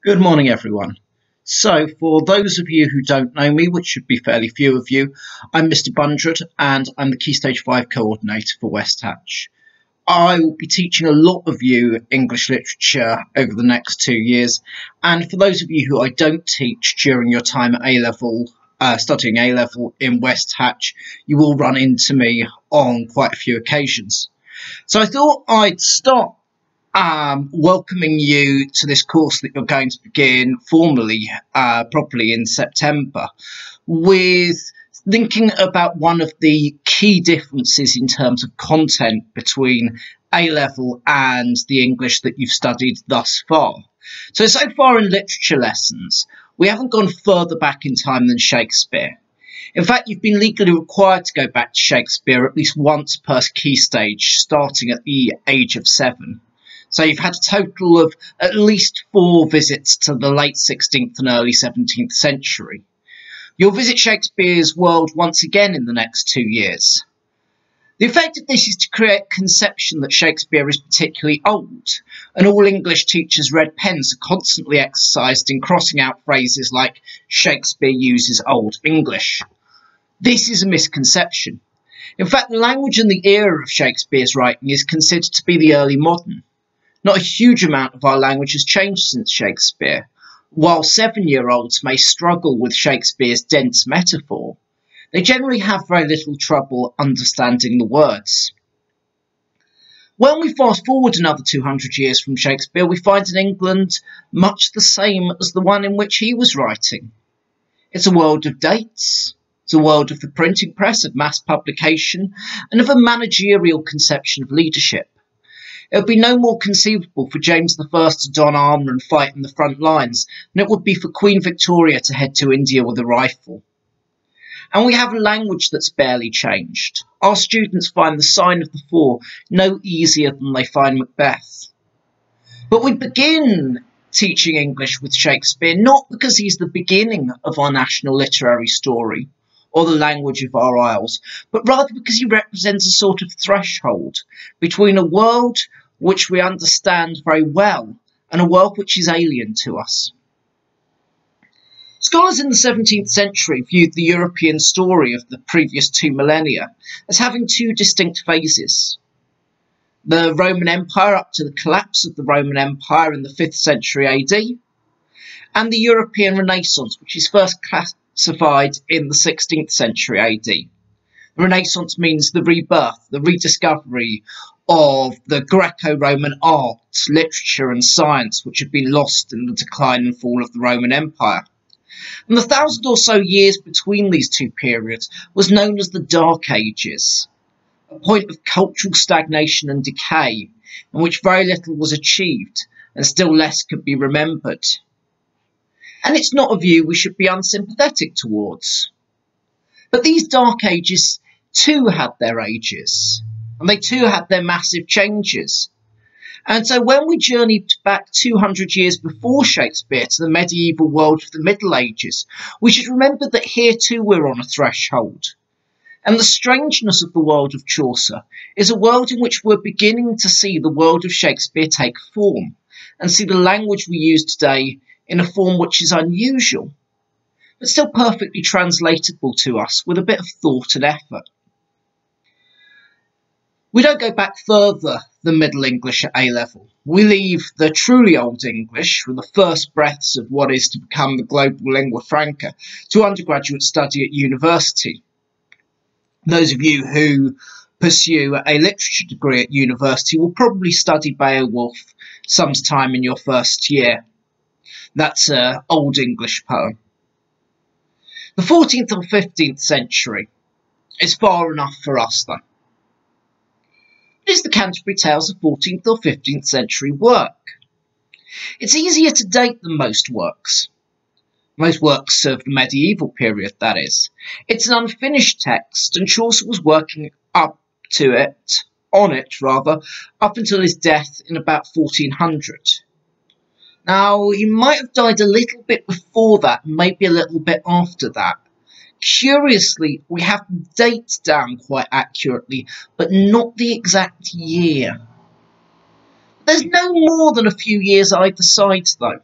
Good morning, everyone. So, for those of you who don't know me, which should be fairly few of you, I'm Mr. Bundred and I'm the Key Stage 5 coordinator for West Hatch. I will be teaching a lot of you English literature over the next 2 years, and for those of you who I don't teach during your time at A-level, studying A-level in West Hatch, you will run into me on quite a few occasions. So I thought I'd start welcoming you to this course that you're going to begin formally, properly in September, with thinking about one of the key differences in terms of content between A-level and the English that you've studied thus far. So far in literature lessons, we haven't gone further back in time than Shakespeare. In fact, you've been legally required to go back to Shakespeare at least once per key stage, starting at the age of 7. So you've had a total of at least 4 visits to the late 16th and early 17th century. You'll visit Shakespeare's world once again in the next 2 years. The effect of this is to create a conception that Shakespeare is particularly old, and all English teachers' red pens are constantly exercised in crossing out phrases like Shakespeare uses Old English. This is a misconception. In fact, the language and the era of Shakespeare's writing is considered to be the early modern. Not a huge amount of our language has changed since Shakespeare. While 7-year-olds may struggle with Shakespeare's dense metaphor, they generally have very little trouble understanding the words. When we fast forward another 200 years from Shakespeare, we find an England much the same as the one in which he was writing. It's a world of dates. It's a world of the printing press, of mass publication, and of a managerial conception of leadership. It would be no more conceivable for James I to don armour and fight in the front lines than it would be for Queen Victoria to head to India with a rifle. And we have a language that's barely changed. Our students find the Sign of the Four no easier than they find Macbeth. But we begin teaching English with Shakespeare not because he's the beginning of our national literary story, or the language of our isles, but rather because he represents a sort of threshold between a world which we understand very well and a world which is alien to us. Scholars in the 17th century viewed the European story of the previous 2 millennia as having 2 distinct phases. The Roman Empire up to the collapse of the Roman Empire in the 5th century AD, and the European Renaissance, which is first classified in the 16th century AD. The Renaissance means the rebirth, the rediscovery of the Greco-Roman arts, literature and science which had been lost in the decline and fall of the Roman Empire. And the 1,000 or so years between these 2 periods was known as the Dark Ages, a point of cultural stagnation and decay in which very little was achieved and still less could be remembered. And it's not a view we should be unsympathetic towards. But these Dark Ages too had their ages, and they too had their massive changes. And so when we journeyed back 200 years before Shakespeare to the medieval world of the Middle Ages, we should remember that here too we're on a threshold. And the strangeness of the world of Chaucer is a world in which we're beginning to see the world of Shakespeare take form, and see the language we use today in a form which is unusual, but still perfectly translatable to us with a bit of thought and effort. We don't go back further than Middle English at A-level. We leave the truly Old English, with the first breaths of what is to become the global lingua franca, to undergraduate study at university. Those of you who pursue a literature degree at university will probably study Beowulf sometime in your first year. That's an Old English poem. The 14th or 15th century is far enough for us, though. What is the Canterbury Tales of 14th or 15th century work? It's easier to date than most works. Most works of the medieval period, that is. It's an unfinished text, and Chaucer was working up until his death in about 1400. Now, he might have died a little bit before that, maybe a little bit after that. Curiously, we have the date down quite accurately, but not the exact year. There's no more than a few years either side, though.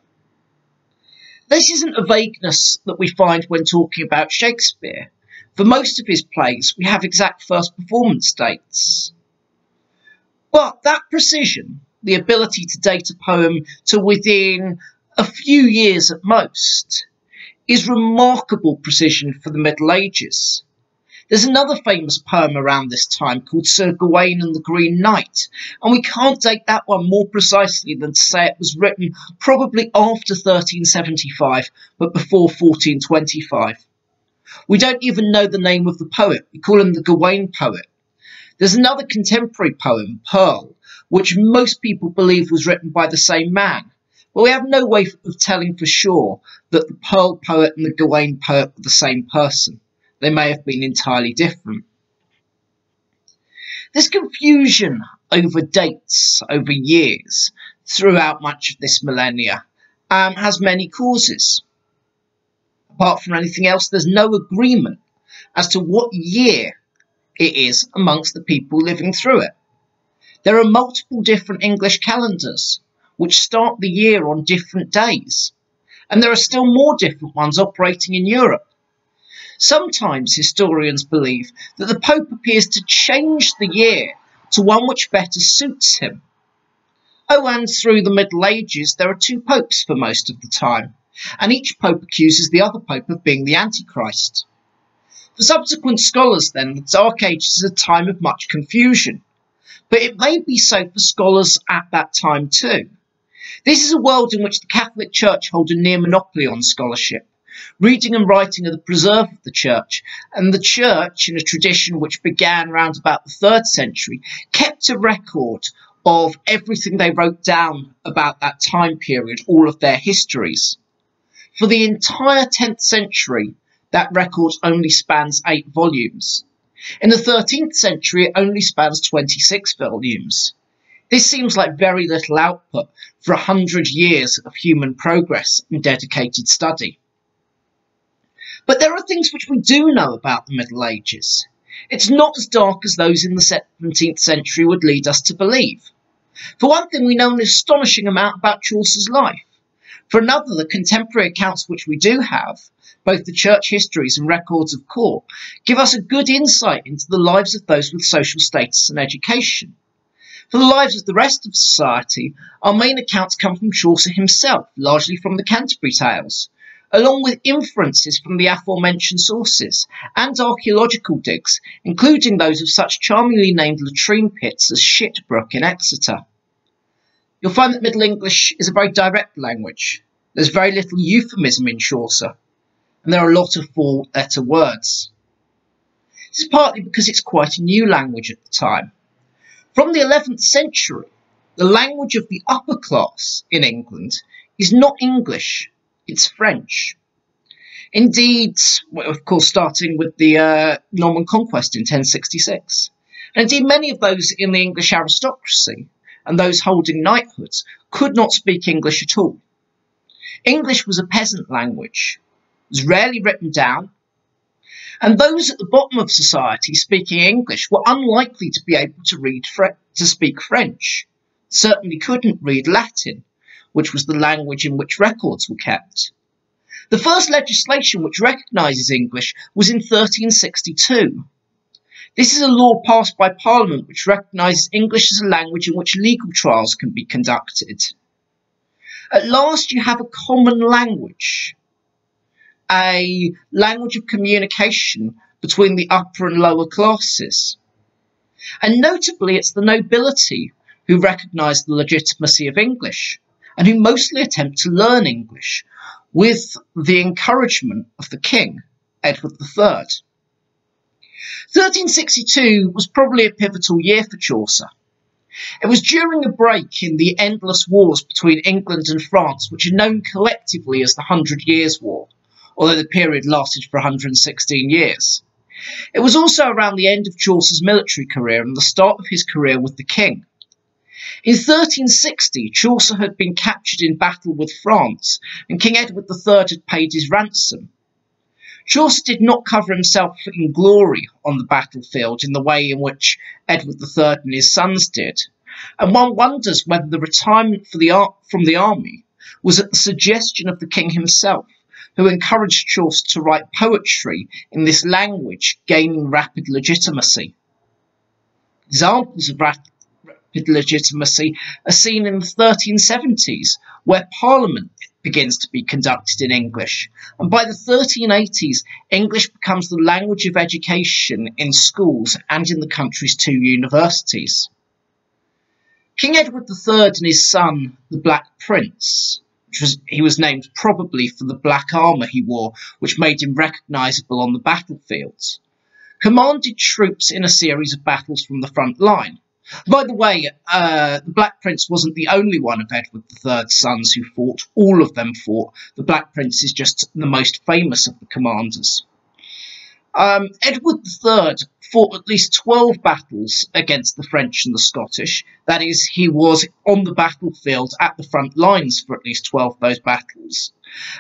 This isn't a vagueness that we find when talking about Shakespeare. For most of his plays, we have exact first performance dates. But that precision, the ability to date a poem to within a few years at most, is remarkable precision for the Middle Ages. There's another famous poem around this time called Sir Gawain and the Green Knight, and we can't date that one more precisely than to say it was written probably after 1375, but before 1425. We don't even know the name of the poet. We call him the Gawain poet. There's another contemporary poem, Pearl, which most people believe was written by the same man, but we have no way of telling for sure that the Pearl poet and the Gawain poet were the same person. They may have been entirely different. This confusion over dates, over years, throughout much of this millennia, has many causes. Apart from anything else, there's no agreement as to what year it is amongst the people living through it. There are multiple different English calendars which start the year on different days, and there are still more different ones operating in Europe. Sometimes historians believe that the Pope appears to change the year to one which better suits him. Oh, and through the Middle Ages there are two popes for most of the time, and each pope accuses the other pope of being the Antichrist. For subsequent scholars, then, the Dark Ages is a time of much confusion, but it may be so for scholars at that time too. This is a world in which the Catholic Church hold a near monopoly on scholarship. Reading and writing are the preserve of the Church, and the Church, in a tradition which began round about the 3rd century, kept a record of everything they wrote down about that time period, all of their histories. For the entire 10th century, that record only spans 8 volumes. In the 13th century, it only spans 26 volumes. This seems like very little output for 100 years of human progress and dedicated study. But there are things which we do know about the Middle Ages. It's not as dark as those in the 17th century would lead us to believe. For one thing, we know an astonishing amount about Chaucer's life. For another, the contemporary accounts which we do have, both the church histories and records of court, give us a good insight into the lives of those with social status and education. For the lives of the rest of society, our main accounts come from Chaucer himself, largely from the Canterbury Tales, along with inferences from the aforementioned sources, and archaeological digs, including those of such charmingly named latrine pits as Shitbrook in Exeter. You'll find that Middle English is a very direct language. There's very little euphemism in Chaucer, and there are a lot of 4-letter words. This is partly because it's quite a new language at the time. From the 11th century, the language of the upper class in England is not English, it's French. Indeed, of course, starting with the Norman Conquest in 1066. And indeed, many of those in the English aristocracy and those holding knighthoods could not speak English at all. English was a peasant language. It was rarely written down, and those at the bottom of society speaking English were unlikely to be able to speak French. Certainly couldn't read Latin, which was the language in which records were kept. The first legislation which recognises English was in 1362. This is a law passed by Parliament which recognises English as a language in which legal trials can be conducted. At last you have a common language, a language of communication between the upper and lower classes. And notably, it's the nobility who recognise the legitimacy of English, and who mostly attempt to learn English, with the encouragement of the king, Edward III. 1362 was probably a pivotal year for Chaucer. It was during a break in the endless wars between England and France, which are known collectively as the 100 Years' War, although the period lasted for 116 years. It was also around the end of Chaucer's military career and the start of his career with the king. In 1360, Chaucer had been captured in battle with France, and King Edward III had paid his ransom. Chaucer did not cover himself in glory on the battlefield in the way in which Edward III and his sons did, and one wonders whether the retirement from the army was at the suggestion of the king himself, who encouraged Chaucer to write poetry in this language, gaining rapid legitimacy. Examples of rapid legitimacy are seen in the 1370s, where Parliament begins to be conducted in English, and by the 1380s, English becomes the language of education in schools and in the country's 2 universities. King Edward III and his son, the Black Prince, he was named probably for the black armour he wore, which made him recognisable on the battlefields, commanded troops in a series of battles from the front line. By the way, the Black Prince wasn't the only one of Edward III's sons who fought. All of them fought. The Black Prince is just the most famous of the commanders. Edward III fought at least 12 battles against the French and the Scottish. That is, he was on the battlefield at the front lines for at least 12 of those battles.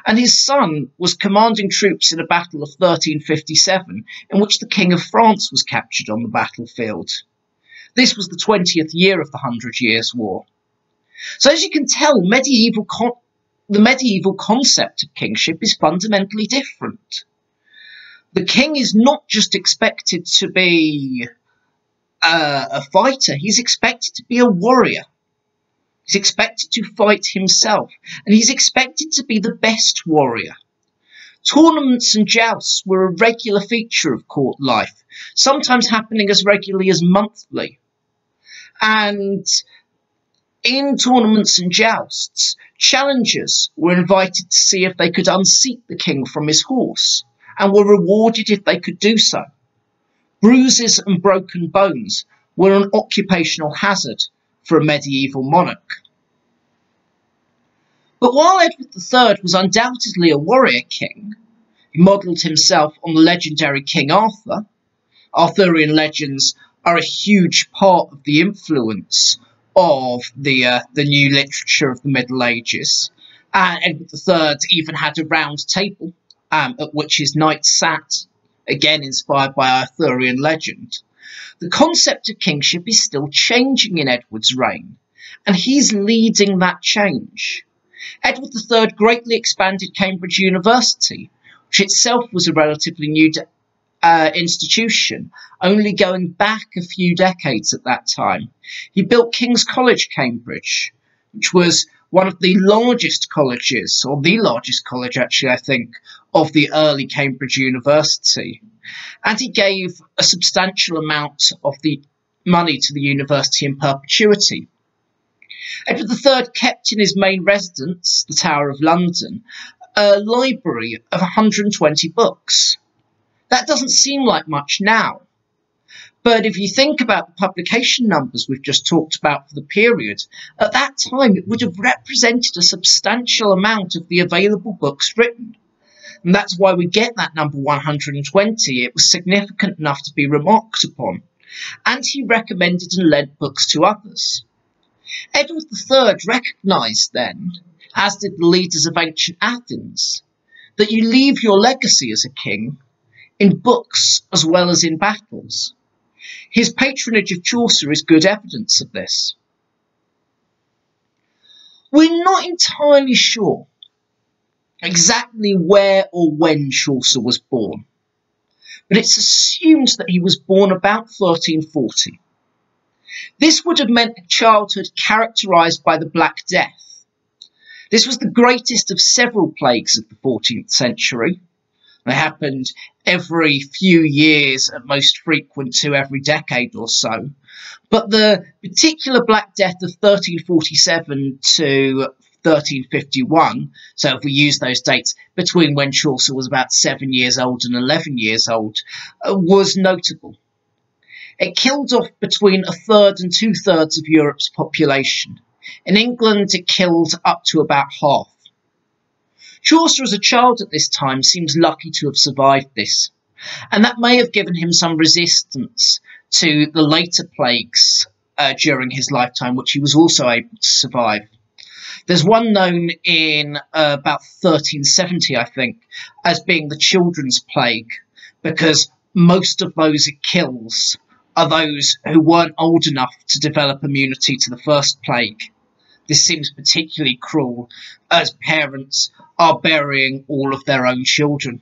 And his son was commanding troops in a battle of 1357, in which the King of France was captured on the battlefield. This was the 20th year of the 100 Years' War. So as you can tell, the medieval concept of kingship is fundamentally different. The king is not just expected to be a fighter, he's expected to be a warrior. He's expected to fight himself, and he's expected to be the best warrior. Tournaments and jousts were a regular feature of court life, sometimes happening as regularly as monthly. And in tournaments and jousts, challengers were invited to see if they could unseat the king from his horse, and were rewarded if they could do so. Bruises and broken bones were an occupational hazard for a medieval monarch. But while Edward III was undoubtedly a warrior king, he modelled himself on the legendary King Arthur. Arthurian legends are a huge part of the influence of the new literature of the Middle Ages. And Edward III even had a round table at which his knights sat, again inspired by Arthurian legend. The concept of kingship is still changing in Edward's reign, and he's leading that change. Edward III greatly expanded Cambridge University, which itself was a relatively new institution, only going back a few decades at that time. He built King's College, Cambridge, which was one of the largest colleges, or the largest college actually, I think, of the early Cambridge University. And he gave a substantial amount of the money to the university in perpetuity. Edward III kept in his main residence, the Tower of London, a library of 120 books. That doesn't seem like much now. But if you think about the publication numbers we've just talked about for the period, at that time it would have represented a substantial amount of the available books written. And that's why we get that number 120. It was significant enough to be remarked upon. And he recommended and lent books to others. Edward III recognised then, as did the leaders of ancient Athens, that you leave your legacy as a king in books as well as in battles. His patronage of Chaucer is good evidence of this. We're not entirely sure exactly where or when Chaucer was born, but it's assumed that he was born about 1340. This would have meant a childhood characterised by the Black Death. This was the greatest of several plagues of the 14th century. They happened every few years, at most frequent to every decade or so. But the particular Black Death of 1347 to 1351, so if we use those dates between when Chaucer was about 7 years old and 11 years old, was notable. It killed off between a third and 2/3 of Europe's population. In England, it killed up to about half. Chaucer as a child at this time seems lucky to have survived this, and that may have given him some resistance to the later plagues during his lifetime, which he was also able to survive. There's one known in about 1370, I think, as being the Children's Plague, because most of those it kills are those who weren't old enough to develop immunity to the first plague. This seems particularly cruel, as parents are burying all of their own children.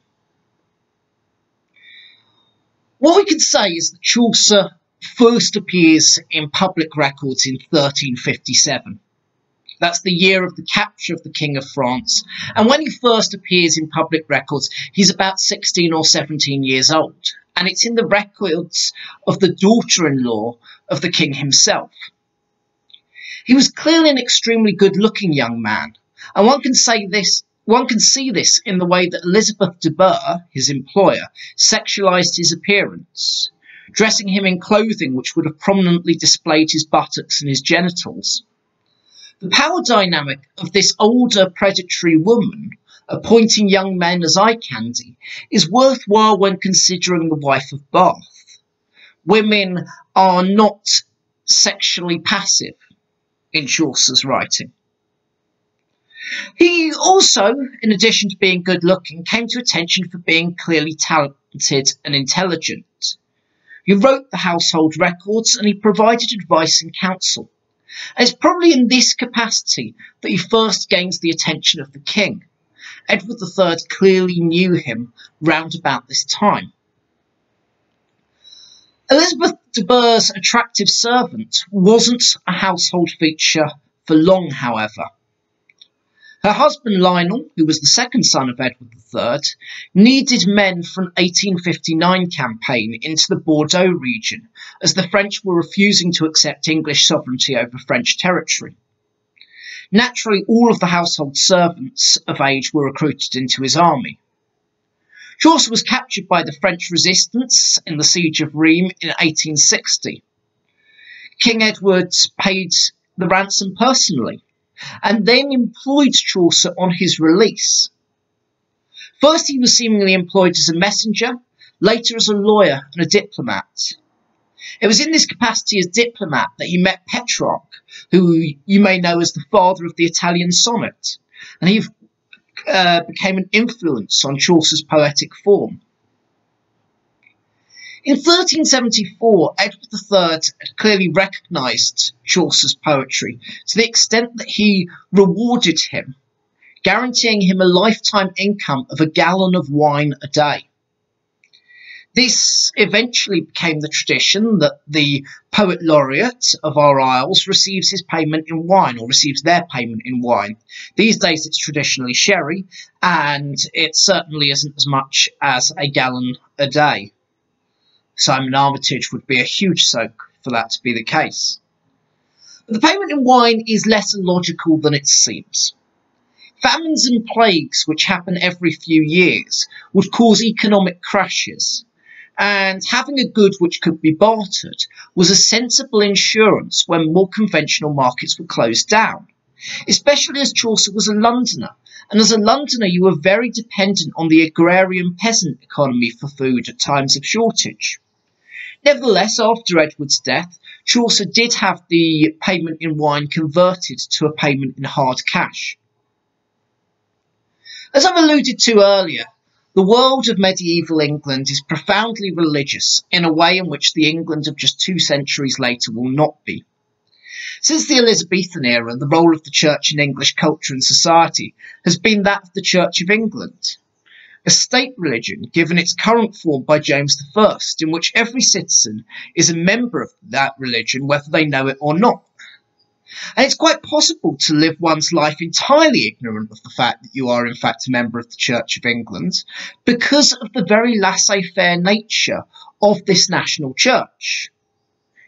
What we can say is that Chaucer first appears in public records in 1357. That's the year of the capture of the King of France, and when he first appears in public records, he's about 16 or 17 years old, and it's in the records of the daughter-in-law of the king himself. He was clearly an extremely good-looking young man, and one can see this in the way that Elizabeth de Burgh, his employer, sexualised his appearance, dressing him in clothing which would have prominently displayed his buttocks and his genitals. The power dynamic of this older predatory woman appointing young men as eye candy is worthwhile when considering the wife of Bath. Women are not sexually passive in Chaucer's writing. He also, in addition to being good looking, came to attention for being clearly talented and intelligent. He wrote the household records and he provided advice and counsel. And it's probably in this capacity that he first gains the attention of the king. Edward III clearly knew him round about this time. Elizabeth de Burgh's attractive servant wasn't a household feature for long, however. Her husband Lionel, who was the second son of Edward III, needed men for an 1859 campaign into the Bordeaux region, as the French were refusing to accept English sovereignty over French territory. Naturally, all of the household servants of age were recruited into his army. Chaucer was captured by the French resistance in the Siege of Rheims in 1860. King Edward paid the ransom personally, and then employed Chaucer on his release. First he was seemingly employed as a messenger, later as a lawyer and a diplomat. It was in this capacity as diplomat that he met Petrarch, who you may know as the father of the Italian sonnet, and he became an influence on Chaucer's poetic form. In 1374, Edward III had clearly recognised Chaucer's poetry to the extent that he rewarded him, guaranteeing him a lifetime income of a gallon of wine a day. This eventually became the tradition that the poet laureate of our isles receives his payment in wine, or receives their payment in wine. These days it's traditionally sherry, and it certainly isn't as much as a gallon a day. Simon Armitage would be a huge soak for that to be the case. But the payment in wine is less illogical than it seems. Famines and plagues, which happen every few years, would cause economic crashes, and having a good which could be bartered was a sensible insurance when more conventional markets were closed down, especially as Chaucer was a Londoner, and as a Londoner you were very dependent on the agrarian peasant economy for food at times of shortage. Nevertheless, after Edward's death, Chaucer did have the payment in wine converted to a payment in hard cash. As I've alluded to earlier, the world of medieval England is profoundly religious in a way in which the England of just 2 centuries later will not be. Since the Elizabethan era, the role of the Church in English culture and society has been that of the Church of England, a state religion given its current form by James I, in which every citizen is a member of that religion whether they know it or not. And it's quite possible to live one's life entirely ignorant of the fact that you are in fact a member of the Church of England because of the very laissez-faire nature of this national church.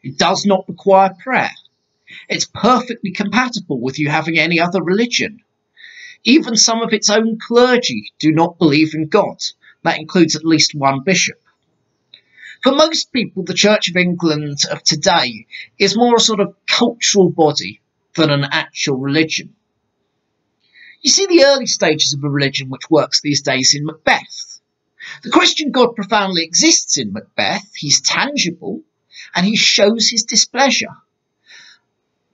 It does not require prayer. It's perfectly compatible with you having any other religion. Even some of its own clergy do not believe in God. That includes at least one bishop. For most people, the Church of England of today is more a sort of cultural body than an actual religion. You see the early stages of a religion which works these days in Macbeth. The Christian God profoundly exists in Macbeth. He's tangible, and he shows his displeasure.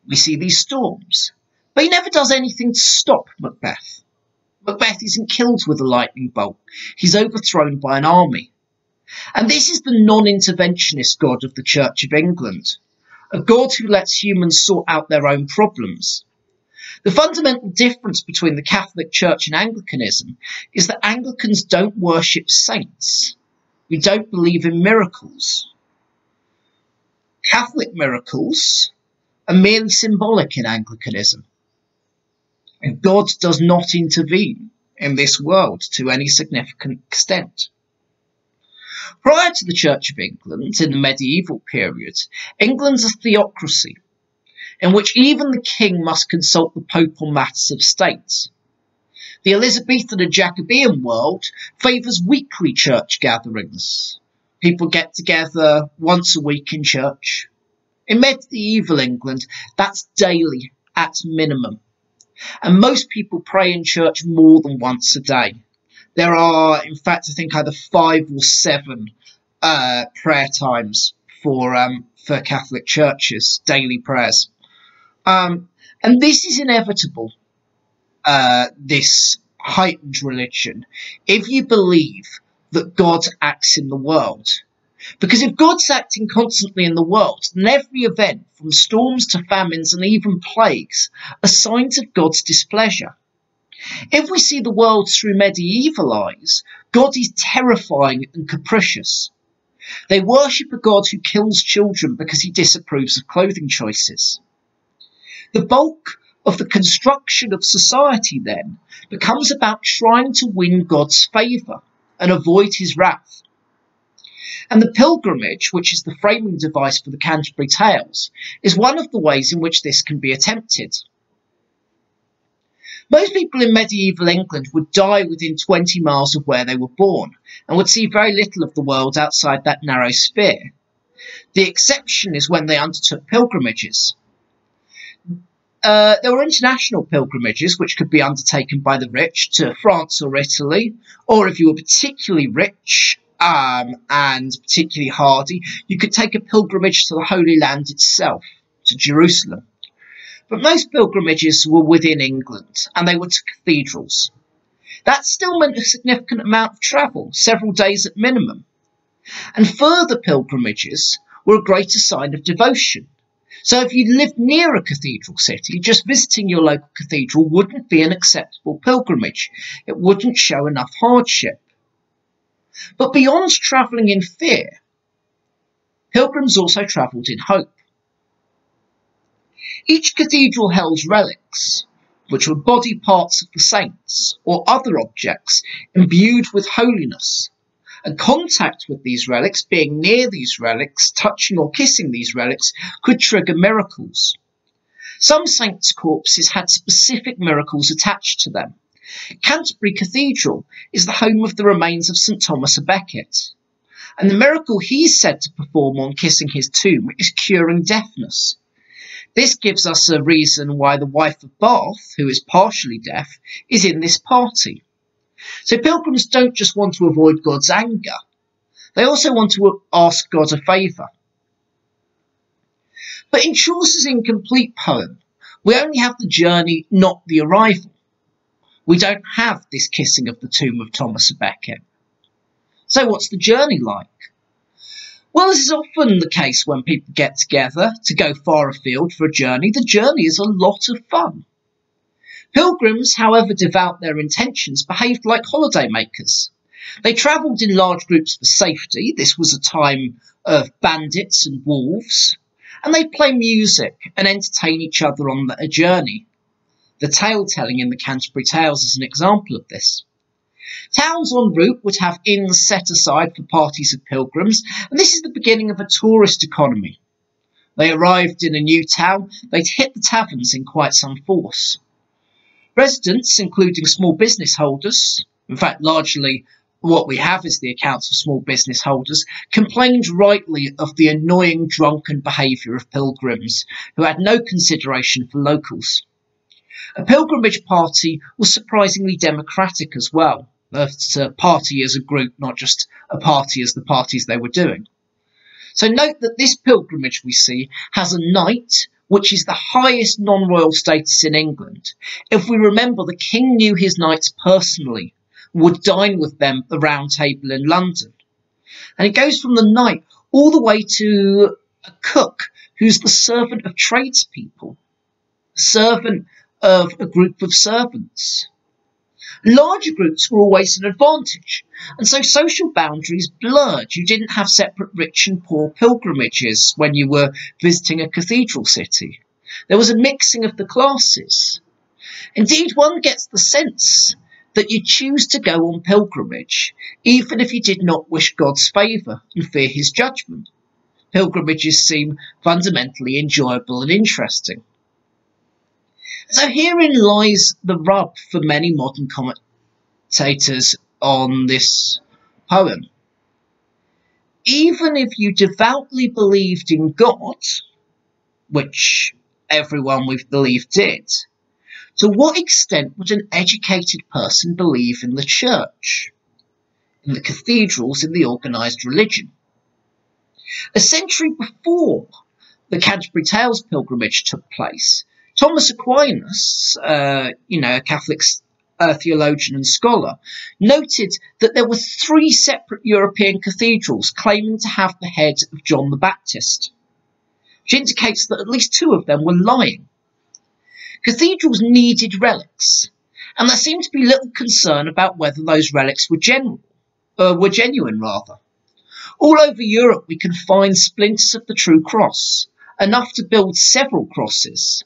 We see these storms. But he never does anything to stop Macbeth. Macbeth isn't killed with a lightning bolt. He's overthrown by an army. And this is the non-interventionist God of the Church of England, a God who lets humans sort out their own problems. The fundamental difference between the Catholic Church and Anglicanism is that Anglicans don't worship saints. We don't believe in miracles. Catholic miracles are merely symbolic in Anglicanism. And God does not intervene in this world to any significant extent. Prior to the Church of England, in the medieval period, England's a theocracy, in which even the king must consult the Pope on matters of state. The Elizabethan and Jacobean world favours weekly church gatherings. People get together once a week in church. In medieval England, that's daily at minimum. And most people pray in church more than once a day. There are, in fact, I think either 5 or 7 prayer times for Catholic churches, daily prayers. And this is inevitable, this heightened religion, if you believe that God acts in the world. Because if God's acting constantly in the world, then every event, from storms to famines and even plagues, are signs of God's displeasure. If we see the world through medieval eyes, God is terrifying and capricious. They worship a God who kills children because he disapproves of clothing choices. The bulk of the construction of society, then, becomes about trying to win God's favour and avoid his wrath. And the pilgrimage, which is the framing device for the Canterbury Tales, is one of the ways in which this can be attempted. Most people in medieval England would die within 20 miles of where they were born, and would see very little of the world outside that narrow sphere. The exception is when they undertook pilgrimages. There were international pilgrimages which could be undertaken by the rich to France or Italy, or if you were particularly rich and particularly hardy, you could take a pilgrimage to the Holy Land itself, to Jerusalem. But most pilgrimages were within England, and they were to cathedrals. That still meant a significant amount of travel, several days at minimum. And further pilgrimages were a greater sign of devotion. So if you lived near a cathedral city, just visiting your local cathedral wouldn't be an acceptable pilgrimage. It wouldn't show enough hardship. But beyond travelling in fear, pilgrims also travelled in hope. Each cathedral held relics, which were body parts of the saints or other objects imbued with holiness, and contact with these relics, being near these relics, touching or kissing these relics, could trigger miracles. Some saints' corpses had specific miracles attached to them. Canterbury Cathedral is the home of the remains of St. Thomas a Becket, and the miracle he's said to perform on kissing his tomb is curing deafness. This gives us a reason why the wife of Bath, who is partially deaf, is in this party. So pilgrims don't just want to avoid God's anger, they also want to ask God a favour. But in Chaucer's incomplete poem, we only have the journey, not the arrival. We don't have this kissing of the tomb of Thomas a Becket. So what's the journey like? Well, as is often the case when people get together to go far afield for a journey, the journey is a lot of fun. Pilgrims, however devout their intentions, behaved like holidaymakers. They travelled in large groups for safety. This was a time of bandits and wolves. And they play music and entertain each other on a journey. The tale-telling in the Canterbury Tales is an example of this. Towns en route would have inns set aside for parties of pilgrims, and this is the beginning of a tourist economy. They arrived in a new town, they'd hit the taverns in quite some force. Residents, including small business holders, in fact largely what we have is the accounts of small business holders, complained rightly of the annoying drunken behaviour of pilgrims, who had no consideration for locals. A pilgrimage party was surprisingly democratic as well. A party as a group, not just a party as the parties they were doing. So note that this pilgrimage we see has a knight, which is the highest non-royal status in England. If we remember, the king knew his knights personally, would dine with them at the Round Table in London. And it goes from the knight all the way to a cook, who's the servant of tradespeople. Servant of a group of servants. Larger groups were always an advantage, and so social boundaries blurred. You didn't have separate rich and poor pilgrimages when you were visiting a cathedral city. There was a mixing of the classes. Indeed, one gets the sense that you choose to go on pilgrimage even if you did not wish God's favour and fear his judgment. Pilgrimages seem fundamentally enjoyable and interesting. So herein lies the rub for many modern commentators on this poem. Even if you devoutly believed in God, which everyone we believe did, to what extent would an educated person believe in the church, in the cathedrals, in the organised religion? A century before the Canterbury Tales pilgrimage took place, Thomas Aquinas, a Catholic theologian and scholar, noted that there were 3 separate European cathedrals claiming to have the head of John the Baptist, which indicates that at least 2 of them were lying. Cathedrals needed relics, and there seemed to be little concern about whether those relics were genuine. All over Europe we can find splinters of the true cross, enough to build several crosses,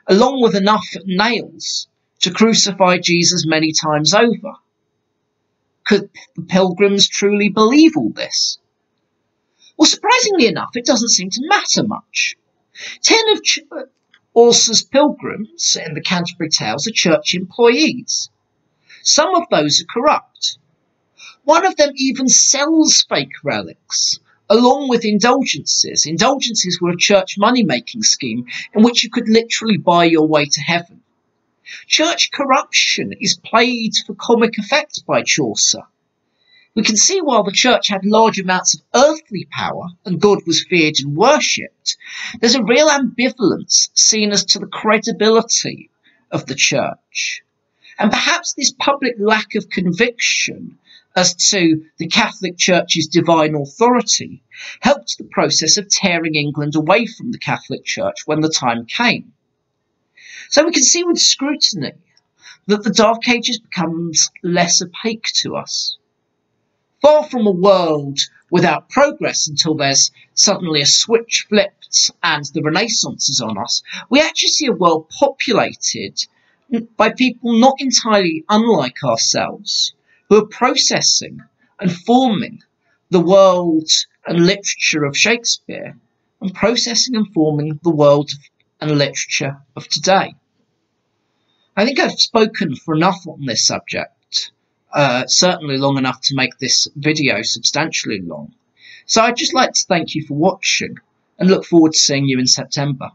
along with enough nails to crucify Jesus many times over. Could the pilgrims truly believe all this? Well, surprisingly enough, it doesn't seem to matter much. 10 of Chaucer's pilgrims in the Canterbury Tales are church employees. Some of those are corrupt. One of them even sells fake relics, along with indulgences. Indulgences were a church money-making scheme in which you could literally buy your way to heaven. Church corruption is played for comic effect by Chaucer. We can see while the church had large amounts of earthly power and God was feared and worshipped, there's a real ambivalence seen as to the credibility of the church. And perhaps this public lack of conviction as to the Catholic Church's divine authority helped the process of tearing England away from the Catholic Church when the time came. So we can see with scrutiny that the Dark Ages becomes less opaque to us. Far from a world without progress until there's suddenly a switch flipped and the Renaissance is on us, we actually see a world populated by people not entirely unlike ourselves, who are processing and forming the world and literature of Shakespeare, and processing and forming the world and literature of today. I think I've spoken for enough on this subject, certainly long enough to make this video substantially long. So I'd just like to thank you for watching and look forward to seeing you in September.